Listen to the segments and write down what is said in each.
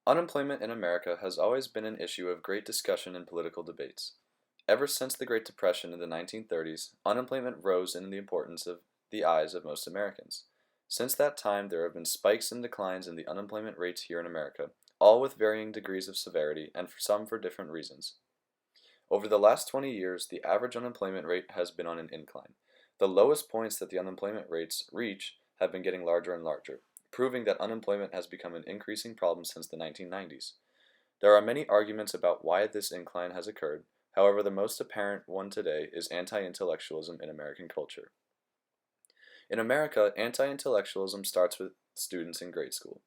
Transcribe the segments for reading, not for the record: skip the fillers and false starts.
Unemployment in America has always been an issue of great discussion and political debates. Ever since the Great Depression in the 1930s, unemployment rose in the importance of the eyes of most Americans. Since that time, there have been spikes and declines in the unemployment rates here in America, all with varying degrees of severity and for some for different reasons. Over the last 20 years, the average unemployment rate has been on an incline. The lowest points that the unemployment rates reach have been getting larger and larger, proving that unemployment has become an increasing problem since the 1990s. There are many arguments about why this incline has occurred. However, the most apparent one today is anti-intellectualism in American culture. In America, anti-intellectualism starts with students in grade school.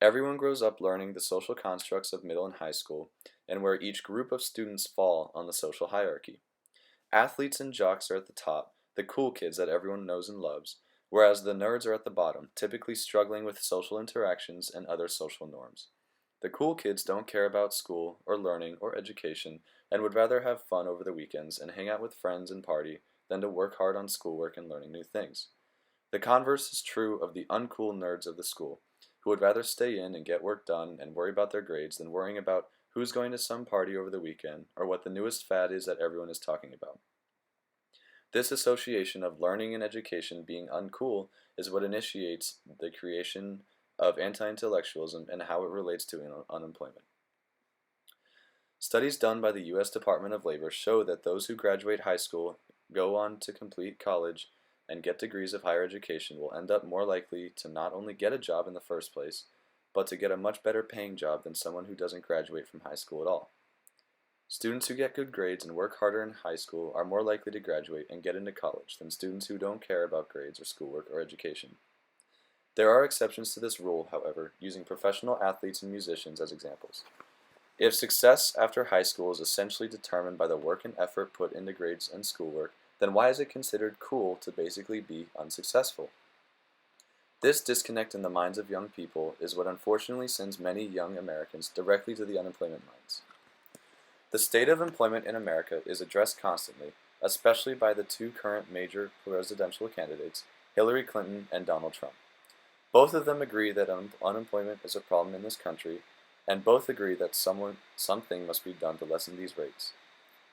Everyone grows up learning the social constructs of middle and high school, and where each group of students fall on the social hierarchy. Athletes and jocks are at the top, the cool kids that everyone knows and loves, whereas the nerds are at the bottom, typically struggling with social interactions and other social norms. The cool kids don't care about school or learning or education and would rather have fun over the weekends and hang out with friends and party than to work hard on schoolwork and learning new things. The converse is true of the uncool nerds of the school, who would rather stay in and get work done and worry about their grades than worrying about who's going to some party over the weekend or what the newest fad is that everyone is talking about. This association of learning and education being uncool is what initiates the creation of anti-intellectualism and how it relates to unemployment. Studies done by the U.S. Department of Labor show that those who graduate high school, go on to complete college, and get degrees of higher education will end up more likely to not only get a job in the first place, but to get a much better paying job than someone who doesn't graduate from high school at all. Students who get good grades and work harder in high school are more likely to graduate and get into college than students who don't care about grades or schoolwork or education. There are exceptions to this rule, however, using professional athletes and musicians as examples. If success after high school is essentially determined by the work and effort put into grades and schoolwork, then why is it considered cool to basically be unsuccessful? This disconnect in the minds of young people is what unfortunately sends many young Americans directly to the unemployment lines. The state of employment in America is addressed constantly, especially by the two current major presidential candidates, Hillary Clinton and Donald Trump. Both of them agree that unemployment is a problem in this country, and both agree that something must be done to lessen these rates.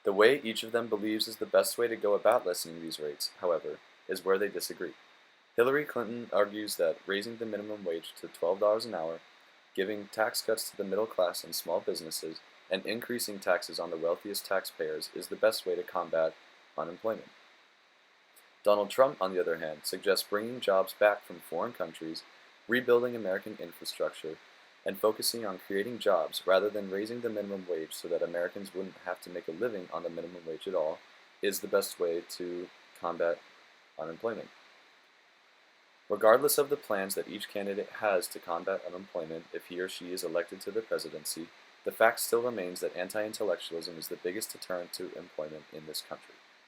The way each of them believes is the best way to go about lessening these rates, however, is where they disagree. Hillary Clinton argues that raising the minimum wage to $12 an hour, giving tax cuts to the middle class and small businesses, and increasing taxes on the wealthiest taxpayers is the best way to combat unemployment. Donald Trump, on the other hand, suggests bringing jobs back from foreign countries, rebuilding American infrastructure, and focusing on creating jobs rather than raising the minimum wage so that Americans wouldn't have to make a living on the minimum wage at all, is the best way to combat unemployment. Regardless of the plans that each candidate has to combat unemployment if he or she is elected to the presidency, the fact still remains that anti-intellectualism is the biggest deterrent to employment in this country.